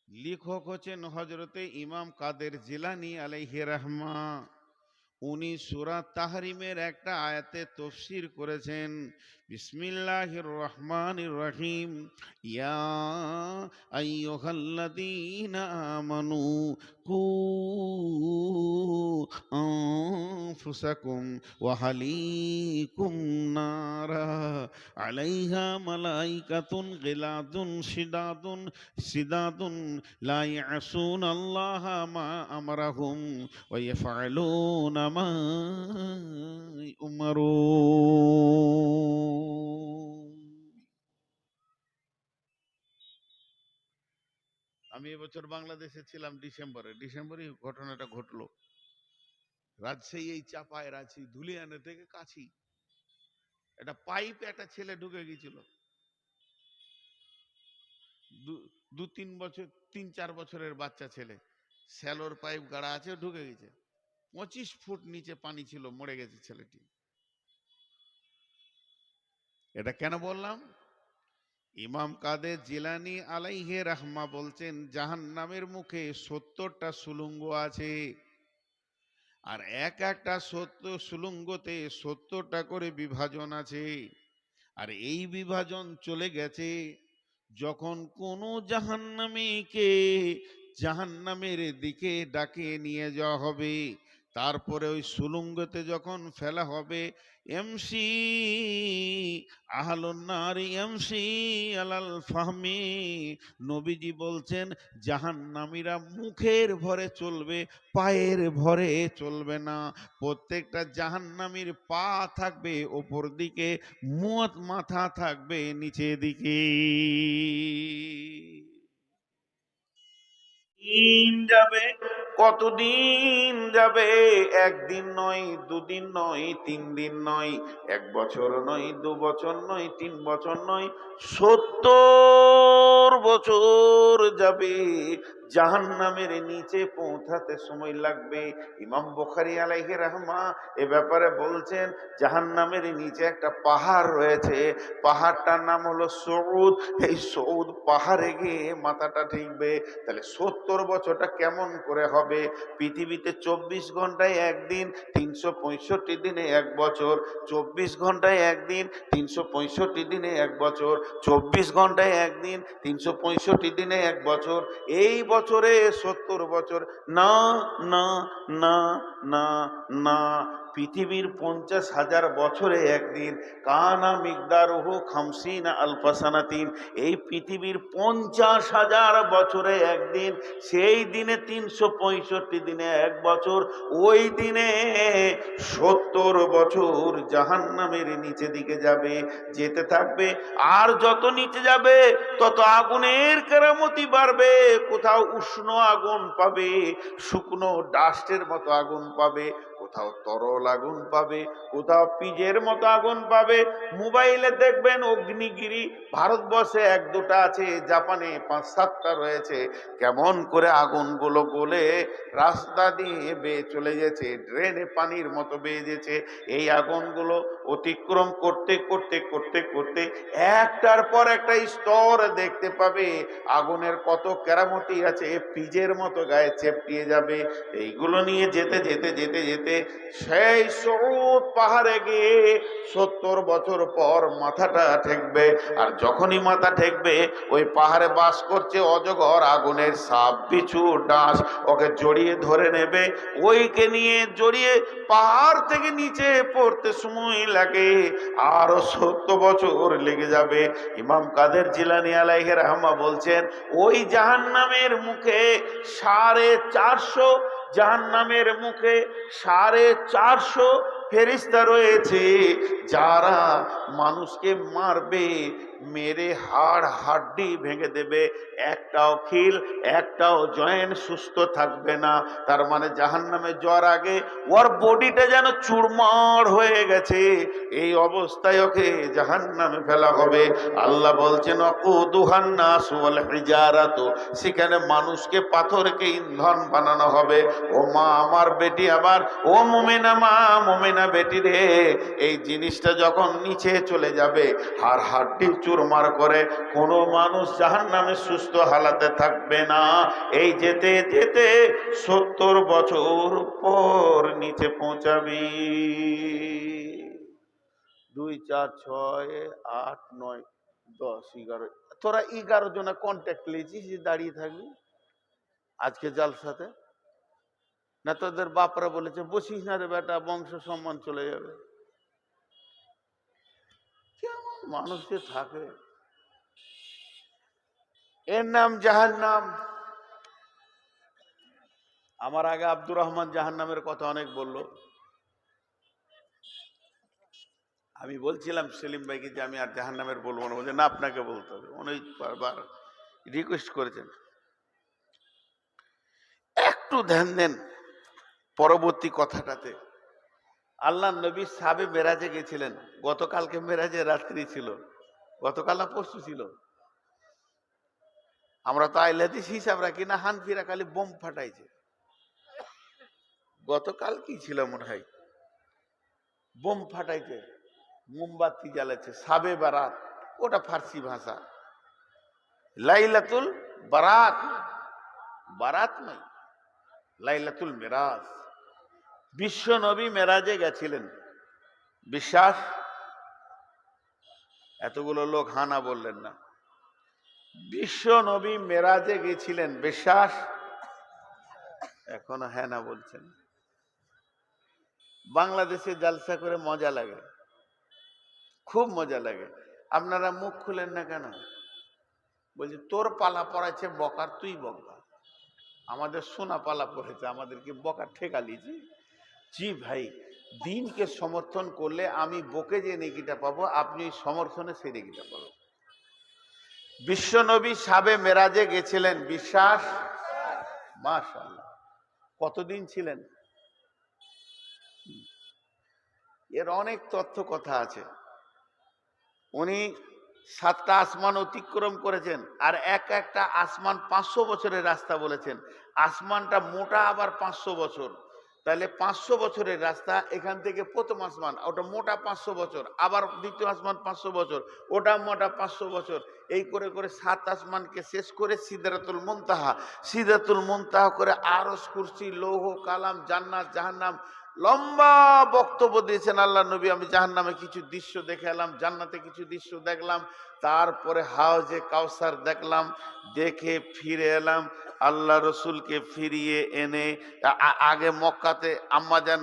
লেখক হচ্ছেন হজরতে ইমাম কাদের জিলানী আলাইহি রাহমা। উনি সূরা তাহরিমের একটা আয়াতে তাফসীর করেছেন, বিসমিল্লাহির রহমানির রহিম, ইয়া আইয়ুহাল্লাযীনা আমানু কু আনফুসাকুম ওয়া আহলিকুম নারা আলাইহা মালাইকাতুন গিলাদুন শিদাদুন লা ইয়াসুনাল্লাহা মা আমারাহুম ওয়া ইয়াফআলুনা মা ইউমারুন। আমি এবছর বাংলাদেশে ছিলাম ডিসেম্বরে ঘটনাটা ঘটলো। রাজশাহী এই চাপায়, রাজশাহী ধুলিয়ানা থেকে কাছি, একটা পাইপে একটা ছেলে ঢুকে গেছিল। 3-4 বছরের বাচ্চা ছেলে, স্যালোর পাইপ গাড়া আছে, ঢুকে গেছে। 25 ফুট নিচে পানি ছিল, মরে গেছে ছেলেটি। এটা কেন বললাম? ইমাম কাদের জিলানী আলাইহি রাহমা বলছেন জাহান্নামের মুখে 70টা সুলঙ্গ আছে, আর এক একটা 70 সুলঙ্গতে 70টা করে বিভাজন আছে। আর এই বিভাজন চলে গেছে যখন কোনো জাহান্নামীকে জাহান্নামের দিকে ডাকে নিয়ে যাওয়া হবে, তারপরে ওই সুলঙ্গতে যখন ফেলা হবে, এমসি আহলুন নারি এমসি আলাল ফাহমি, নবীজি বলছেন জাহান্নামীরা মুখের ভরে চলবে, পায়ের ভরে চলবে না। প্রত্যেকটা জাহান্নামীর পা থাকবে ওপর দিকে, মাথা থাকবে নিচের দিকে। দিন যাবে, কতদিন যাবে? একদিন নয়, দুদিন নয়, 3 দিন নয়, 1 বছর নয়, 2 বছর নয়, 3 বছর নয়, 70 বছর যাবে। জাহান্নামের নিচে পৌঁছাতে সময় লাগবে। ইমাম বুখারী আলাইহি রাহমা এ ব্যাপারে বলছেন জাহান্নামের নিচে একটা পাহাড় রয়েছে, পাহাড়টার নাম হলো সউদ। এই সউদ পাহাড়ে গিয়ে মাথাটা ঠেকবে। তাহলে 70 বছরটা কেমন করে হবে? পৃথিবীতে 24 ঘন্টায় একদিন, 365 দিনে 1 বছর। 24 ঘন্টায় একদিন, 365 দিনে 1 বছর। 24 ঘন্টায় একদিন, 365 দিনে 1 বছর। এই বছরে 70 বছর না, না, না, না, না, পৃথিবীর 50,000 বছরে একদিন, কানা মিকদারুহু 50 আলফা সানাতিন, এই পৃথিবীর 50,000 বছরে একদিন, সেই দিনে 365 দিনে এক বছর, ওই দিনে 70 বছর জাহান্নামের নিচে দিকে যাবে, যেতে থাকবে, আর যত নিচে যাবে তত আগুনের কেরামতি বাড়বে। কোথাও উষ্ণ আগুন পাবে, শুকনো ডাস্টের মতো আগুন পাবে, কোথাও তরল আগুন পাবে, কোথাও পিজের মতো আগুন পাবে। মোবাইলে দেখবেন অগ্নিগিরি, ভারতবর্ষে 1-2টা আছে, জাপানে 5-7টা রয়েছে। কেমন করে আগুনগুলো গলে রাস্তা দিয়ে বেয়ে চলে গেছে, ড্রেনে পানির মতো বেয়ে গেছে। এই আগুনগুলো অতিক্রম করতে করতে করতে করতে একটার পর একটা স্তর দেখতে পাবে। আগুনের কত কেরামতি আছে, পিজের মতো গায়ে চেপটিয়ে যাবে। এইগুলো নিয়ে যেতে যেতে যেতে যেতে সেই সৌদ পাহাড়ে গিয়ে 70 বছর পর মাথাটা ঠেকবে। আর যখনই মাথা ঠেকবে, ওই পাহাড়ে বাস করছে অজগর, আগুনের সাপ, বিছু, ডাঁশ, ওকে জড়িয়ে ধরে নেবে। ওইকে নিয়ে জড়িয়ে পাহাড় থেকে নিচে পড়তে সময় লাগে আরো 70 বছর লেগে যাবে। ইমাম কাদের জিলানী আলাইহি রাহমা বলছেন, ওই জাহান্নামের মুখে 450, জাহান্নামের মুখে 450 ফেরেশতা রয়েছে, যারা মানুষকে মারবে, মেরে হাড় হাড্ডি ভেঙে দেবে, একটাও খিল, একটাও জয়েন্ট সুস্থ থাকবে না। তার মানে জাহান্নামে যাওয়ার আগে ওর বডিটা যেন চুরমার হয়ে গেছে, এই অবস্থায় ওকে জাহান্নামে ফেলা হবে। আল্লাহ বলছেন, ওয়াকুদুহান নাস ওয়াল হিজারাতু, সেখানে মানুষকে, পাথরকে ইন্ধন বানানো হবে। ও মা আমার, বেটি আমার, ও মুমিনা মা, মুমিনা বেটি রে, এই জিনিসটা যখন নিচে চলে যাবে, হাড় হাড্ডি চুরমার করে, কোনো মানুষ জাহান্নামে সুস্থ হালাতে থাকবে না। এই যেতে যেতে 70 বছর পর নিচে পৌঁছাবি। 2, 4, 6, 8, 9, 10, 11, তোরা 11 জনা কন্ট্যাক্ট লিয়েছিস যে দাঁড়িয়ে থাকবি আজকে জালসাতে? না তোদের বাপরা বলেছে বসিস না রে বেটা, বংশ সম্মান চলে যাবে? কেমন মানুষ যে থাকে, এর নাম জাহান্নাম। আমার আগে আব্দুর রহমান জাহান্নামের কথা অনেক বলল। আমি বলছিলাম সেলিম ভাইকে যে আমি আর জাহান্নামের বলবো না, বলছে না আপনাকে বলতে হবে, উনি বারবার রিকোয়েস্ট করেছেন। একটু ধ্যান দেন পরবর্তী কথাটাতে। আল্লাহ নবী সাবে মেরাজে গেছিলেন, গতকালকে মেরাজে রাত্রি ছিল, গতকাল না পরশু ছিল। আমরা তো আইলাদিস হিসাব রাখি না, হানফিরা খালি বোম ফাটাইছে। গতকাল কি ছিল মনে হয়, বোম ফাটাইছে, মোমবাতি জ্বালাচ্ছে, সাবে বারাত, ওটা ফার্সি ভাষা। লাইলাতুল বারাত, বারাত নয়, লাইলাতুল মেরাজ। বিশ্ব নবী মেরাজে গেছিলেন, বিশ্বাস? এতগুলো লোক হানা বললেন না। বিশ্ব নবী মেরাজে গেছিলেন, বিশ্বাস? এখনো হ্যাঁ না বলছেন। বাংলাদেশে জালসা করে মজা লাগে, খুব মজা লাগে। আপনারা মুখ খুলেন না কেন? বলছি তোর পালা পড়াইছে বকার, তুই বকবা। আমাদের সোনা পালা পড়েছে, আমাদেরকে বকার ঠেকা লিজি। জি ভাই, দিনকে সমর্থন করলে আমি বকে যে নেকিটা পাবো, আপনি সমর্থনে সেই নেকিটা পাবেন। বিশ্ব নবী সাবে মেরাজে গেছিলেন, বিশ্বাস? মাশাআল্লাহ। কতদিন ছিলেন? এর অনেক তথ্য কথা আছে। উনি 7টা আসমান অতিক্রম করেছেন, আর একটা আসমান 500 বছরের রাস্তা বলেছেন। আসমানটা মোটা আবার 500 বছর, তাহলে 500 বছরের রাস্তা। এখান থেকে প্রথম আসমান, ওটা মোটা 500 বছর, আবার দ্বিতীয় আসমান 500 বছর, ওটা মোটা 500 বছর। এই করে করে 7 আসমানকে শেষ করে সিদরাতুল মুনতাহা, সিদরাতুল মুনতাহা করে আরশ, কুরসি, লৌহ, কালাম, জান্নাত, জাহান্নাম, লম্বা বক্তব্য দিয়েছেন আল্লাহ নবী। আমি জাহান্নামে কিছু দৃশ্য দেখে এলাম, জান্নাতে কিছু দৃশ্য দেখলাম, তারপরে হাউজে কাউসার দেখলাম, দেখে ফিরে এলাম। আল্লাহ রসুলকে ফিরিয়ে এনে আগে মক্কাতে আম্মাজান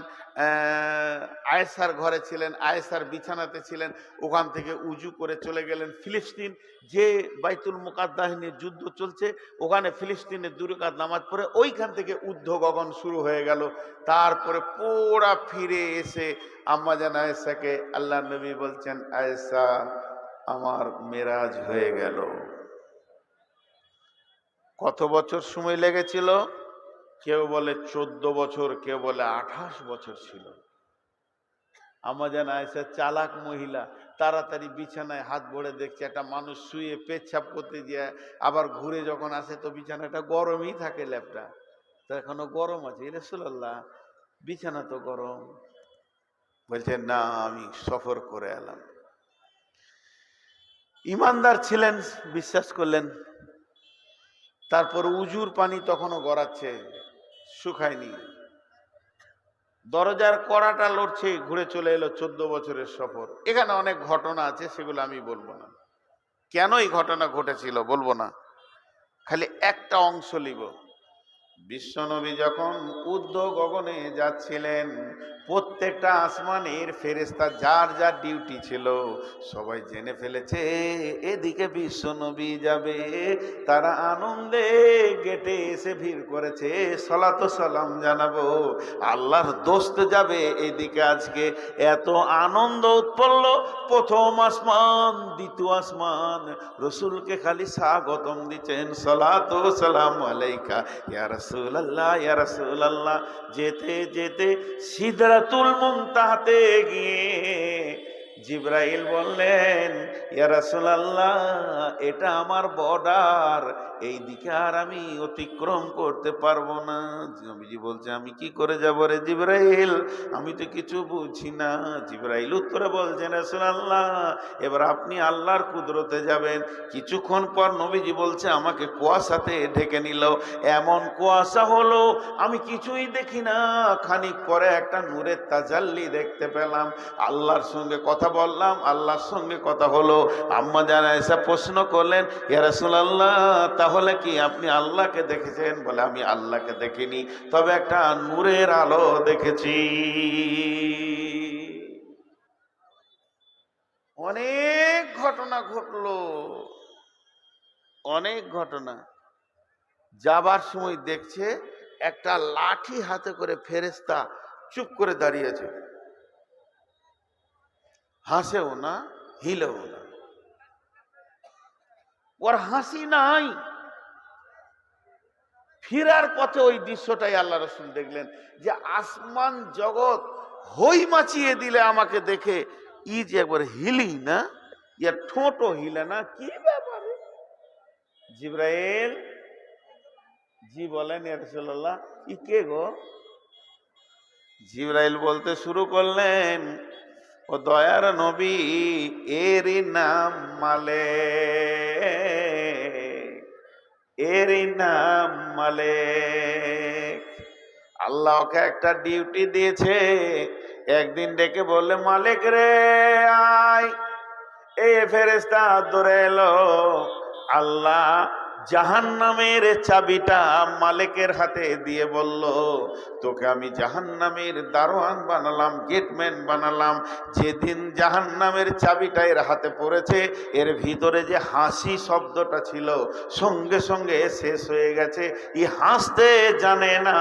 আয়েশার ঘরে ছিলেন, আয়েশার বিছানাতে ছিলেন, ওখান থেকে উজু করে চলে গেলেন ফিলিস্তিন। যে বাইতুল মুকাদ্দাস নিয়ে যুদ্ধ চলছে, ওখানে ফিলিস্তিনের 2 রাকাত নামাজ পড়ে ওইখান থেকে ঊর্ধ্ব গগন শুরু হয়ে গেল। তারপরে পুরা ফিরে এসে আম্মাজান আয়েশাকে আল্লাহ নবী বলছেন, আয়েশা আমার মেরাজ হয়ে গেল। কত বছর সময় লেগেছিল? কেউ বলে 14 বছর, কেউ বলে 28 বছর ছিল। আম্মাজান আয়েশা চালাক মহিলা, তাড়াতাড়ি বিছানায় হাত ভরে দেখছে একটা মানুষ শুয়ে পেচ্ছাপ করতে যায়, আবার ঘুরে যখন আসে তো বিছানাটা গরমই থাকে, ল্যাপটা তো এখনো গরম আছে। রাসূলুল্লাহ বিছানা তো গরম। বলছে না, আমি সফর করে এলাম। ইমানদার ছিলেন, বিশ্বাস করলেন। তারপর উজুর পানি তখনও গড়াচ্ছে, শুকায়নি। দরজার কড়াটা লড়ছে, ঘুরে চলে এলো 14 বছরের সফর। এখানে অনেক ঘটনা আছে, সেগুলো আমি বলবো না। কেন এই ঘটনা ঘটেছিল বলবো না, খালি একটা অংশ লিব। বিশ্বনবী যখন ঊর্ধ্ব গগনে যাচ্ছিলেন, প্রত্যেকটা আসমানের ফেরেশতা যার যার ডিউটি ছিল সবাই জেনে ফেলেছে এদিকে বিশ্বনবী যাবে। তারা আনন্দে গেটে এসে ভিড় করেছে, সালাত সালাম জানাবো, আল্লাহর দোস্ত যাবে এদিকে। আজকে এত আনন্দ উৎপন্ন, প্রথম আসমান দ্বিতীয় আসমান রসুলকে খালি স্বাগতম দিচ্ছেন, সালাতু সালাম আলাইকা ইয়া রাসূলুল্লাহ ইয়া রাসূলুল্লাহ। যেতে যেতে সিদরাতুল মুনতাহাতে গিয়ে জিবরাইল বললেন, ইয়া রাসূলুল্লাহ এটা আমার বর্ডার, এই দিকে আর আমি অতিক্রম করতে পারবো না। নবীজি বলছে, আমি কি করে যাবো রে জিবরাইল, আমি তো কিছু বুঝি না। জিবরাইল উত্তরে বলছেন, রাসূলুল্লাহ এবার আপনি আল্লাহর কুদরতে যাবেন। কিছুক্ষণ পর নবীজি বলছে, আমাকে কুয়াশাতে ঢেকে নিল, এমন কুয়াশা হলো আমি কিছুই দেখি না। খানিক পরে একটা নূরের তাজাল্লি দেখতে পেলাম, আল্লাহর সঙ্গে কথা বললাম, আল্লাহর সঙ্গে কথা হলো। আম্মা জান আয়েশা প্রশ্ন করলেন, ইয়া রাসূলুল্লাহ তাহলে কি আপনি আল্লাহকে দেখেছেন? বলে, আমি আল্লাহকে দেখিনি, তবে একটা নূরের আলো দেখেছি। অনেক ঘটনা ঘটলো, অনেক ঘটনা। যাবার সময় দেখছে একটা লাঠি হাতে করে ফেরেশতা চুপ করে দাঁড়িয়েছে, হাসেও না হিলেও না, ওর হাসি নাই। ফিরার পথে ওই দৃশ্যটাই আল্লাহ রসুল দেখলেন, যে আসমান জগৎ হই মাচিয়ে দিলে আমাকে দেখে, ই যে একবার হিলি না, ইয়ার ঠোঁটও হিলে না, কি ব্যাপারে? জিবরাইল জি বলেন, ইয়া রাসূলুল্লাহ ই কে গো? জিবরাইল বলতে শুরু করলেন, ও দয়ার নবী, এরই নাম মালেক, এরই নাম মালেক। আল্লাহ ওকে একটা ডিউটি দিয়েছে। একদিন ডেকে বললে, মালিক রে আয়। এই ফেরেশতা ধরে এলো। আল্লাহ জাহান্নামের চাবিটা মালিকের হাতে দিয়ে বলল, তোকে আমি জাহান্নামের দারোয়ান বানালাম, গেটম্যান বানালাম। যেদিন জাহান্নামের চাবিটা এর হাতে পড়েছে, এর ভিতরে যে হাসি শব্দটা ছিল সঙ্গে সঙ্গে শেষ হয়ে গেছে। ই হাসতে জানে না,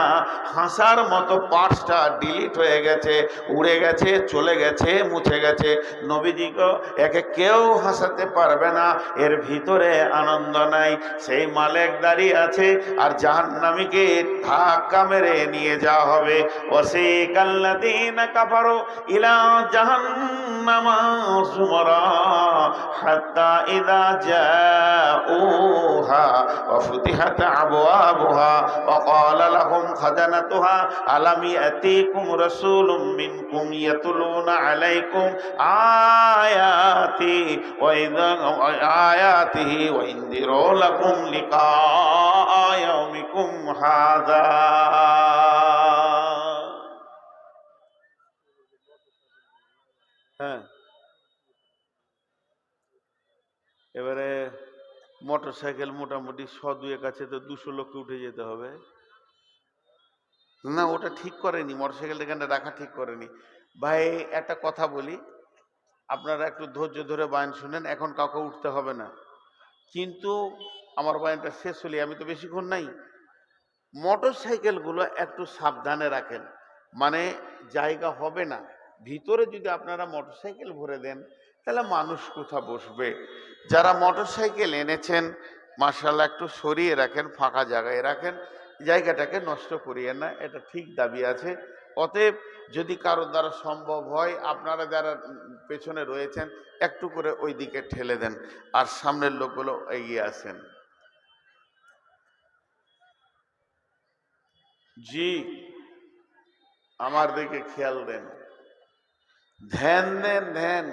হাসার মতো পার্টসটা ডিলিট হয়ে গেছে, উড়ে গেছে, চলে গেছে, মুছে গেছে। নবীজি গো, একে কেউ হাসাতে পারবে না, এর ভিতরে আনন্দ নাই। সেই মালিক দাঁড়িয়ে আছে, আর জাহান্নামীকে ধাক্কা মেরে নিয়ে যাওয়া হবে। ওয়াসিকাল্লাযীনা কাফারু ইলা জাহান্নামা যুমারা হাত্তা ইযা জাউহা ওয়া ফুতিহাত আবওয়াবুহা ওয়া ক্বালা লাহুম খাজানাতুহা আলাম ইয়াতিকুম রাসূলুম মিনকুম ইয়াতুলুনা আলাইকুম আয়াতি ওয়া ইযা আয়াতিহি ওয়া ইনদিরু লাকুম লিকা ইয়াউমিকুম হাযা। হ্যাঁ, মোটর সাইকেল মোটামুটি 100-2 কাছে তো 200 লোককে উঠে যেতে হবে না, ওটা ঠিক করেনি, মোটর সাইকেল এখানে রাখা ঠিক করেনি। ভাই একটা কথা বলি, আপনারা একটু ধৈর্য ধরে বায়ান শুনেন, এখন কাউকে উঠতে হবে না, কিন্তু আমার বায়ানটা শেষ হলে, আমি তো বেশিক্ষণ নাই। মোটর সাইকেলগুলো একটু সাবধানে রাখেন, মানে জায়গা হবে না ভিতরে। যদি আপনারা মোটর সাইকেল ভরে দেন তাহলে মানুষ কোথা বসবে? যারা মোটর সাইকেল এনেছেন মাশাআল্লাহ একটু সরিয়ে রাখেন, ফাঁকা জায়গায় রাখেন, জায়গাটাকে নষ্ট করিয়েন না, এটা ঠিক দাবি আছে। অতএব যদি কারোর দ্বারা সম্ভব হয়, আপনারা যারা পেছনে রয়েছেন একটু করে ওই দিকে ঠেলে দেন, আর সামনের লোকগুলো এগিয়ে আসেন। জি, আমার দিকে খেয়াল দেন, ধ্যান দেন, ধ্যান।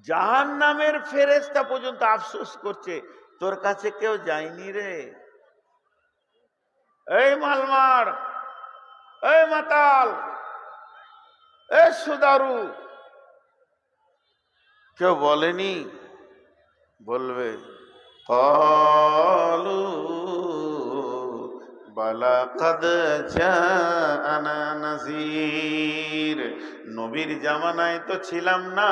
জাহান্নামের ফেরেশতা পর্যন্ত আফসোস করছে, তোর কাছে কেউ যায়নি রে। এই মালমার, এই মাতাল, এই সুদারু, কেউ বলেনি? বলবে ক্বালু বালা কাদ জাআনা নাযীর। নবীর জামানায় তো ছিলাম না,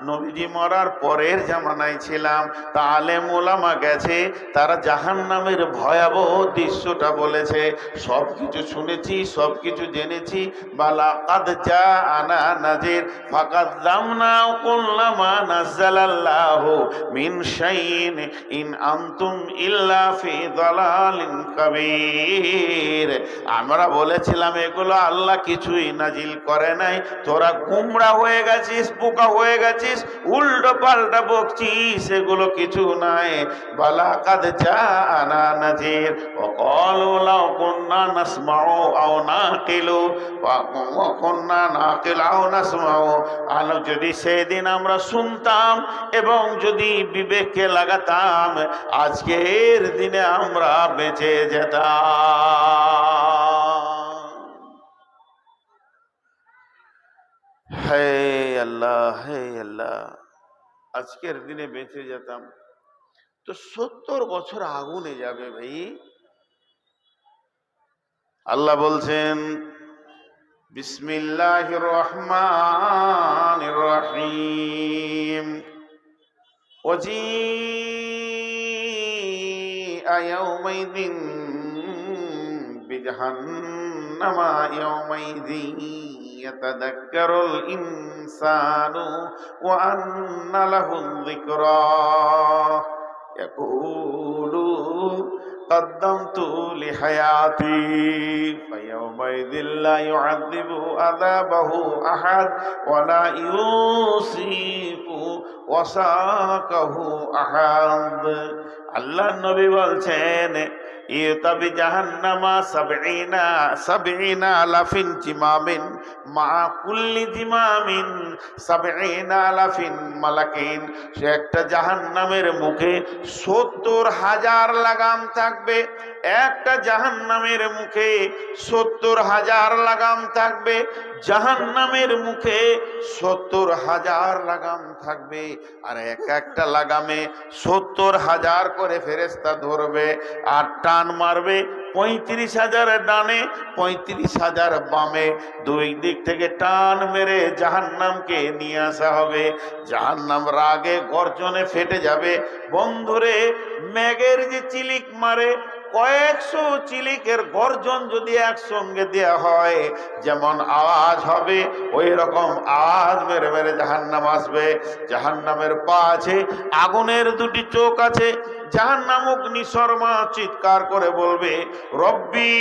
নবীজি মরার পরের জামানায় ছিলাম। তা আলেম ওলামা গেছে, তারা জাহান্নামের ভয়াবহ দৃশ্যটা বলেছে। সব কিছু শুনেছি, সব কিছু জেনেছি। বালা কাদ জাআনা নাযীর ফাকাযযামনা কুল্লামা নাযালাল্লাহু মিন শাইইন ইন আনতুম ইল্লা ফি যালালিন কাবীর। আমরা বলেছিলাম এগুলো আল্লাহ কিছুই নাজিল করে নাই, তোরা গুমরা হয়ে গেছিস, বোকা হয়ে গেছিস, উল্টো পাল্টা বকছিস, এগুলো কিছু নাই। বালা কাদ জাআনা নাযীর ওয়া ক্বালু লাউ কুন্না নাসমাউ আও নাকিলু ওয়া কুন্না নাকিলু আও নাসমাউ। আলো যদি সেদিন আমরা শুনতাম এবং যদি বিবেককে লাগাতাম, আজকের দিনে আমরা বেঁচে যেতাম। হে আল্লাহ, হে আল্লাহ, আজকের দিনে বেঁচে যেতাম। তো 70 বছর আগুনে যাবে ভাই। আল্লাহ বলছেন বিসমিল্লাহির রহমানির রহিম ওয়াজিআ ইয়াউমাইযিন বিজাহান্নামা ইয়াউমাইযিন ইয়াতাযাক্কারুল ইনসানু ওয়া আন্না লাহুয যিকরা ইয়াকুলু قدمت لحياتي فيومئذ لا يعذب عذابه أحد ولا يوثق وثاقه أحد। আল্লাহ নবী বলছেন ইউতাবি জাহান্নামা সাবঈনা আলাফিন জিমামিন মা কুল্লি জিমামিন সাবঈনা আলাফিন মালাকিন। সে একটা জাহান্নামের মুখে 70,000 লাগাম থাকবে, একটা জাহান্নামের মুখে 70,000 লাগাম থাকবে, জাহান্নামের মুখে 70,000 লাগাম থাকবে। আর একটা লাগামে 70,000 করে ফেরেশতা ধরবে আর টান মারবে, 35,000 ডানে 35,000 বামে, দুই দিক থেকে টান মেরে জাহান্নামকে নিয়ে আসা হবে। জাহান্নাম রাগে গর্জনে ফেটে যাবে। বন্ধুরে, মেঘের যে চিলিক মারে, কয়েকশো চিলিকের গর্জন যদি একসঙ্গে দেয়া হয়, যেমন আওয়াজ হবে ওই রকম আওয়াজ মেরে মেরে জাহান্নাম আসবে। জাহান্নামের পা আছে, আগুনের দুটি চোখ আছে। জাহান্নাম অগ্নি শর্মা চিৎকার করে বলবে রব্বি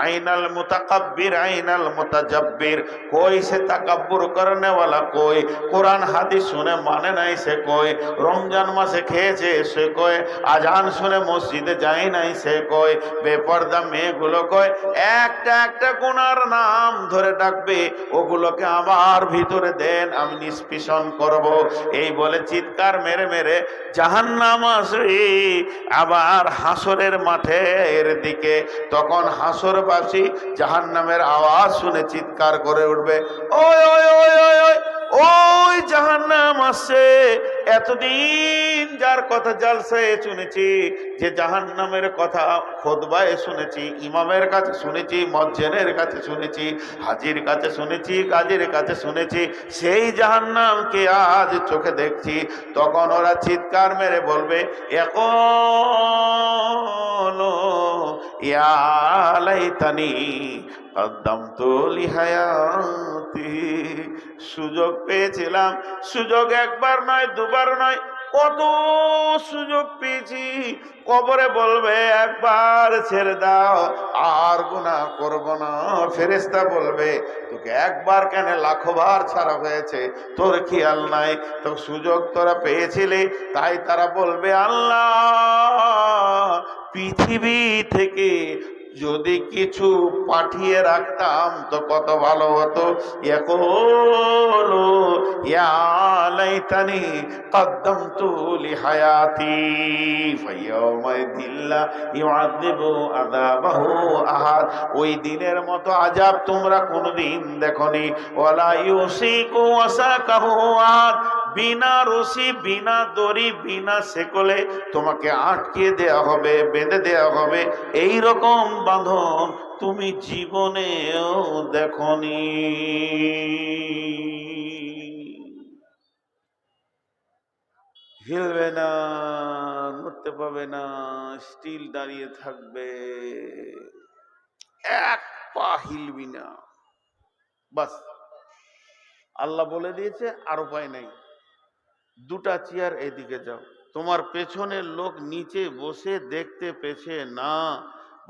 আইনাল মুতাকাব্বির আইনাল মুতাজাব্বির। কই সে তাকাব্বুর করনে ওয়ালা, কই কোরআন হাদিস শুনে মানে নাই সে, কই রমজান মাসে খেয়েছে সে, কই আজান শুনে মসজিদে যায় নাই সে, কই বেপরদা মেয়েগুলো, কই একটা একটা গুনার নাম ধরে ডাকবে, ওগুলোকে আমার ভিতরে দেন, আমি নিষ্পেষণ করব। এই বলে চিৎকার মেরে মেরে জাহান্নাম আসবে আবার হাসরের মাঠের দিকে। তখন হাসরবাসী জাহান্নামের আওয়াজ শুনে চিৎকার করে উঠবে, ওই ওই ওই ওই ওই ওই জাহান্নাম আসছে। এতদিন যার কথা জালসায় শুনেছি, যে জাহান্নামের কথা খুতবায় শুনেছি, ইমামের কাছে শুনেছি, মুয়াজ্জিনের কাছে শুনেছি, হাজীর কাছে শুনেছি, কাজীর কাছে শুনেছি, সেই জাহান্নামকে আজ চোখে দেখছি। তখন ওরা চিৎকার মেরে বলবে, ইয়াকুলু ইয়া লাইতানি কদ্দামতু লিহায়াতি। সুযোগ পেয়েছিলাম, সুযোগ একবার নয়, দুবার নয়, কত সুযোগ পেয়েছি। কবরে বলবে, একবার ছেড়ে দাও, আর গুনাহ করব না। ফেরেশতা বলবে, তোকে একবার কেন, লাখবার ছাড়া হয়েছে, তোর খেয়াল নাই? তো সুযোগ তোরা পেয়েছিলি, তাই তারা বলবে, আল্লাহ, পৃথিবী থেকে যদি কিছু পাঠিয়ে রাখতাম তো কত ভালো হতো। ইয়াকুলু ইয়া লাইতানি কদ্দামতু লিহায়াতি ফায়াউমাইযিন লা ইউআযিবু আযাবাহু আহাদ। ওই দিনের মতো আযাব তোমরা কোনোদিন দেখনি। ওয়ালা ইউসিকু ওয়াসাকাহু আহাদ। বিনা রশি, বিনা দড়ি, বিনা শেকলে তোমাকে আটকে দেয়া হবে, বেঁধে দেয়া হবে। এই রকম বাঁধন তুমি জীবনেও দেখনি। হিলবে না, নড়তে পাবে না, স্টিল দাঁড়িয়ে থাকবে, এক পা হিলবি না। বাস, আল্লাহ বলে দিয়েছে, আর উপায় নাই। দুটা চেয়ার এদিকে যাও, তোমার পেছনের লোক নিচে বসে দেখতে পেছে না।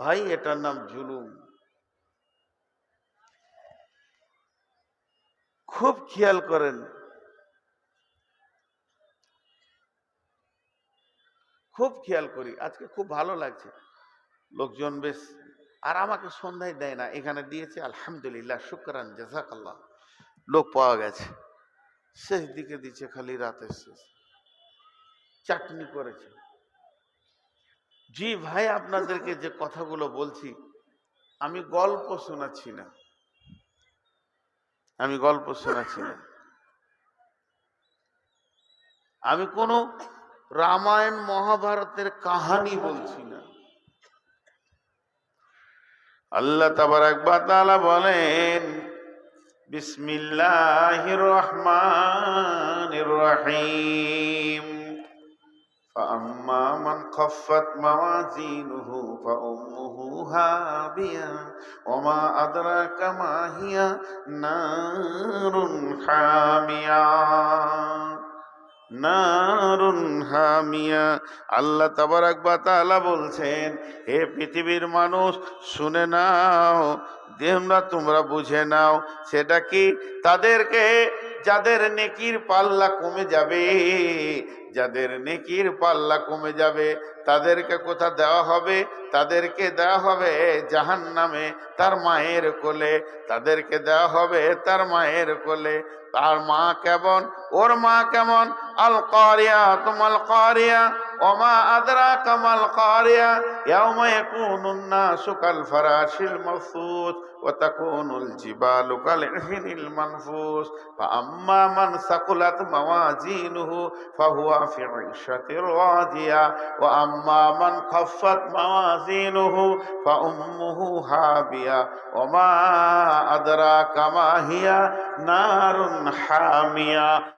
ভাই, এটার নাম জুলুম। খুব খেয়াল করেন, খুব খেয়াল করি। আজকে খুব ভালো লাগছে, লোকজন বেশ। আর আমাকে সন্ধ্যায় দেয় না, এখানে দিয়েছে, আলহামদুলিল্লাহ, শুকরান, জাযাকাল্লাহ। লোক পাওয়া গেছে, শেষ দিকে দিচ্ছে, খালি রাতের শেষ চাটনি করেছে। জি ভাই, আপনাদেরকে যে কথাগুলো বলছি, আমি গল্প শোনাচ্ছি না, আমি গল্প শোনাচ্ছি না, আমি কোনো রামায়ণ মহাভারতের কাহানি বলছি না। আল্লাহ তাবারাক ওয়া তাআলা বলেন, বিসমিল্লাহির রহমানির রহিম। فأما من خفت موازينه فأمه هاوية وما أدراك ما هي نار حامية নারুন হামিয়া। আল্লাহ তাবারাক ওয়া তাআলা বলছেন, হে পৃথিবীর মানুষ, শুনে নাও, তোমরা বুঝে নাও। সেটা কি? তাদেরকে, যাদের নেকির পাল্লা কমে যাবে, যাদের নেকির পাল্লা কমে যাবে, তাদেরকে কোথা দেওয়া হবে? তাদেরকে দেওয়া হবে জাহান্নামে, তার মায়ের কোলে। তাদেরকে দেওয়া হবে তার মায়ের কোলে। তার মা কেমন? ওর মা কেমন? আল কারিয়া, তুমাল কারিয়া, ওমা আদরাকা মাল কারিয়া, ইয়াউমা ইয়াকুনুন নাসু কাল ফারাশিল মাবসুস ওয়া তাকুনুল জিবালু কাল ইহনিল মানফুস। ফাআম্মা মান সাকুলাত মাওয়াজিনুহু ফাহুয়া ফি ঈশাতির রাদিয়া ওয়া আম্মা মান খাফফাত মাওয়াজিনুহু ফাউম্মুহু হাবিয়া ওমা আদরাকা মা হিয়া নারুন হামিয়া।